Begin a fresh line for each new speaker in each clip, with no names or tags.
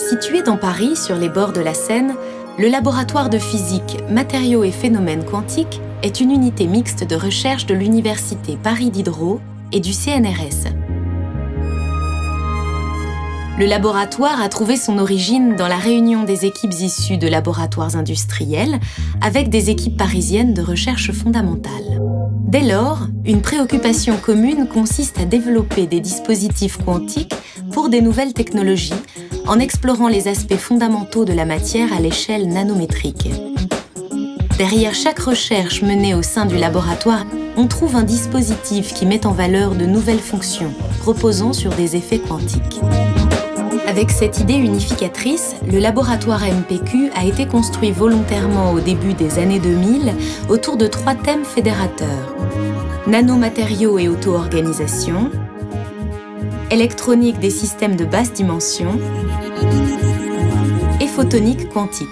Situé dans Paris, sur les bords de la Seine, le laboratoire de physique Matériaux et phénomènes quantiques est une unité mixte de recherche de l'Université Paris Diderot et du CNRS. Le laboratoire a trouvé son origine dans la réunion des équipes issues de laboratoires industriels avec des équipes parisiennes de recherche fondamentale. Dès lors, une préoccupation commune consiste à développer des dispositifs quantiques pour des nouvelles technologies en explorant les aspects fondamentaux de la matière à l'échelle nanométrique. Derrière chaque recherche menée au sein du laboratoire, on trouve un dispositif qui met en valeur de nouvelles fonctions, reposant sur des effets quantiques. Avec cette idée unificatrice, le laboratoire MPQ a été construit volontairement au début des années 2000 autour de 3 thèmes fédérateurs: nanomatériaux et auto-organisation, électronique des systèmes de basse dimension et photonique quantique,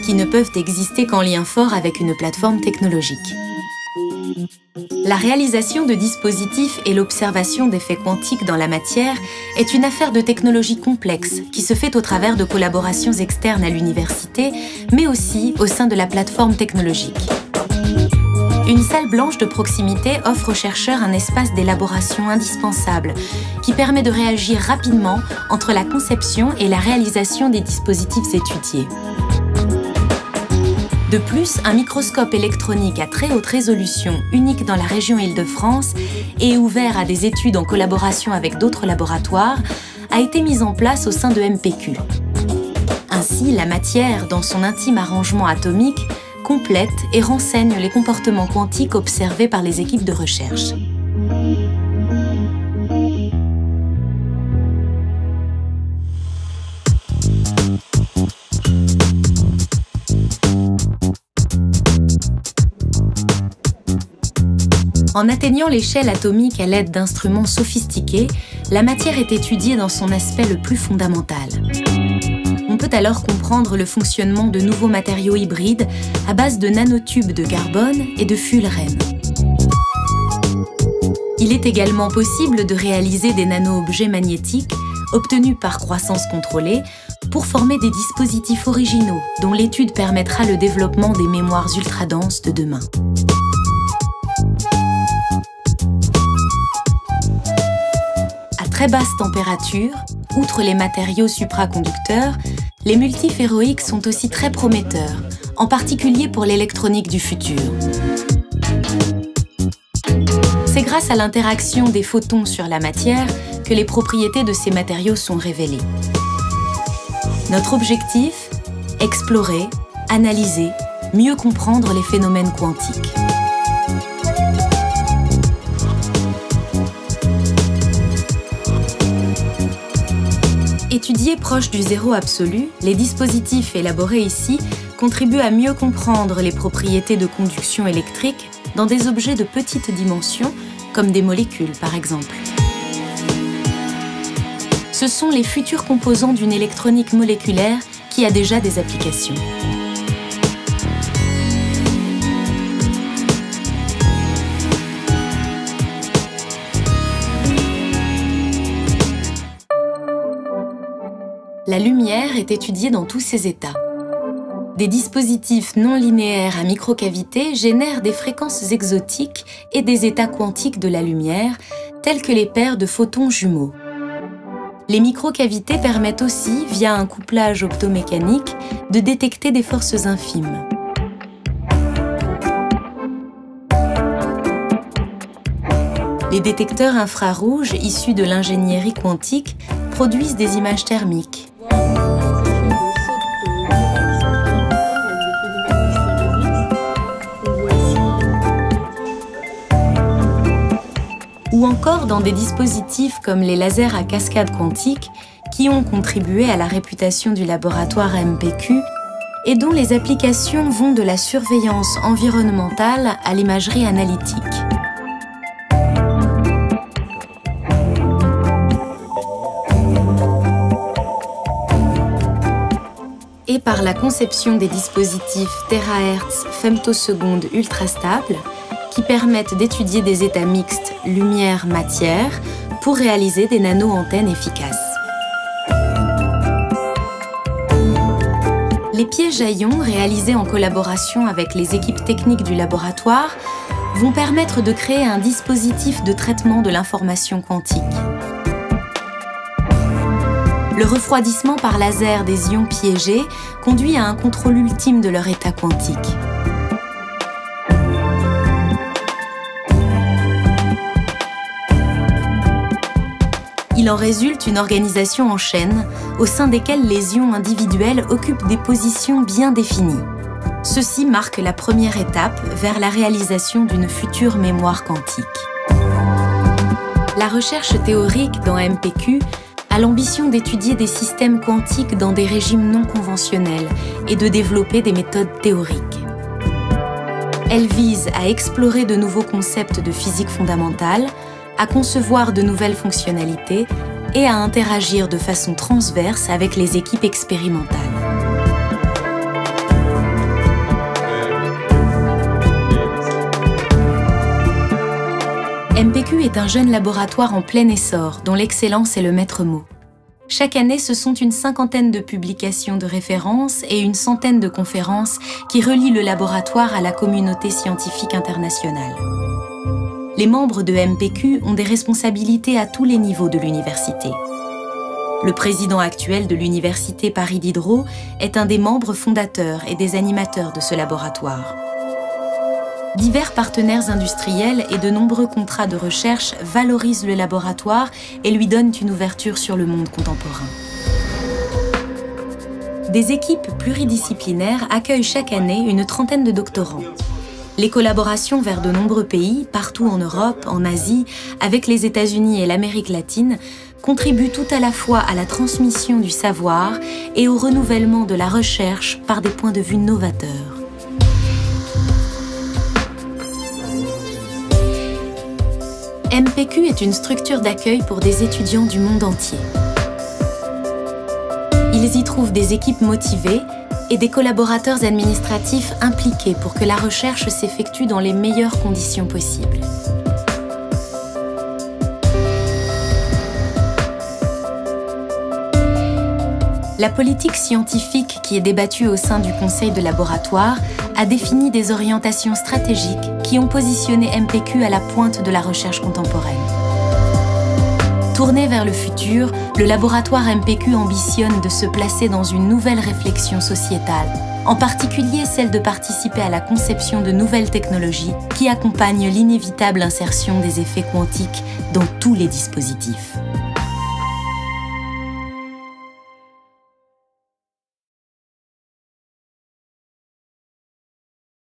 qui ne peuvent exister qu'en lien fort avec une plateforme technologique. La réalisation de dispositifs et l'observation d'effets quantiques dans la matière est une affaire de technologie complexe qui se fait au travers de collaborations externes à l'université, mais aussi au sein de la plateforme technologique. Une salle blanche de proximité offre aux chercheurs un espace d'élaboration indispensable qui permet de réagir rapidement entre la conception et la réalisation des dispositifs étudiés. De plus, un microscope électronique à très haute résolution, unique dans la région Île-de-France et ouvert à des études en collaboration avec d'autres laboratoires, a été mis en place au sein de MPQ. Ainsi, la matière, dans son intime arrangement atomique, complète et renseigne les comportements quantiques observés par les équipes de recherche. En atteignant l'échelle atomique à l'aide d'instruments sophistiqués, la matière est étudiée dans son aspect le plus fondamental. On peut alors comprendre le fonctionnement de nouveaux matériaux hybrides à base de nanotubes de carbone et de fullerène. Il est également possible de réaliser des nano-objets magnétiques obtenus par croissance contrôlée pour former des dispositifs originaux dont l'étude permettra le développement des mémoires ultra-denses de demain. À très basse température, outre les matériaux supraconducteurs, les multiferroïques sont aussi très prometteurs, en particulier pour l'électronique du futur. C'est grâce à l'interaction des photons sur la matière que les propriétés de ces matériaux sont révélées. Notre objectif ? Explorer, analyser, mieux comprendre les phénomènes quantiques. Étudiés proches du zéro absolu, les dispositifs élaborés ici contribuent à mieux comprendre les propriétés de conduction électrique dans des objets de petite dimension, comme des molécules par exemple. Ce sont les futurs composants d'une électronique moléculaire qui a déjà des applications. La lumière est étudiée dans tous ses états. Des dispositifs non linéaires à microcavités génèrent des fréquences exotiques et des états quantiques de la lumière, tels que les paires de photons jumeaux. Les microcavités permettent aussi, via un couplage optomécanique, de détecter des forces infimes. Les détecteurs infrarouges issus de l'ingénierie quantique produisent des images thermiques. Ou encore dans des dispositifs comme les lasers à cascade quantique qui ont contribué à la réputation du laboratoire MPQ et dont les applications vont de la surveillance environnementale à l'imagerie analytique. Et par la conception des dispositifs terahertz femtosecondes ultra stables qui permettent d'étudier des états mixtes lumière-matière pour réaliser des nano-antennes efficaces. Les pièges à ions, réalisés en collaboration avec les équipes techniques du laboratoire, vont permettre de créer un dispositif de traitement de l'information quantique. Le refroidissement par laser des ions piégés conduit à un contrôle ultime de leur état quantique. Il en résulte une organisation en chaîne, au sein desquelles les ions individuels occupent des positions bien définies. Ceci marque la première étape vers la réalisation d'une future mémoire quantique. La recherche théorique dans MPQ a l'ambition d'étudier des systèmes quantiques dans des régimes non conventionnels et de développer des méthodes théoriques. Elle vise à explorer de nouveaux concepts de physique fondamentale, à concevoir de nouvelles fonctionnalités et à interagir de façon transverse avec les équipes expérimentales. MPQ est un jeune laboratoire en plein essor, dont l'excellence est le maître mot. Chaque année, ce sont une cinquantaine de publications de référence et une centaine de conférences qui relient le laboratoire à la communauté scientifique internationale. Les membres de MPQ ont des responsabilités à tous les niveaux de l'université. Le président actuel de l'université Paris Diderot est un des membres fondateurs et des animateurs de ce laboratoire. Divers partenaires industriels et de nombreux contrats de recherche valorisent le laboratoire et lui donnent une ouverture sur le monde contemporain. Des équipes pluridisciplinaires accueillent chaque année une trentaine de doctorants. Les collaborations vers de nombreux pays, partout en Europe, en Asie, avec les États-Unis et l'Amérique latine, contribuent tout à la fois à la transmission du savoir et au renouvellement de la recherche par des points de vue novateurs. MPQ est une structure d'accueil pour des étudiants du monde entier. Ils y trouvent des équipes motivées et des collaborateurs administratifs impliqués pour que la recherche s'effectue dans les meilleures conditions possibles. La politique scientifique qui est débattue au sein du conseil de laboratoire a défini des orientations stratégiques qui ont positionné MPQ à la pointe de la recherche contemporaine. Tourné vers le futur, le laboratoire MPQ ambitionne de se placer dans une nouvelle réflexion sociétale, en particulier celle de participer à la conception de nouvelles technologies qui accompagnent l'inévitable insertion des effets quantiques dans tous les dispositifs.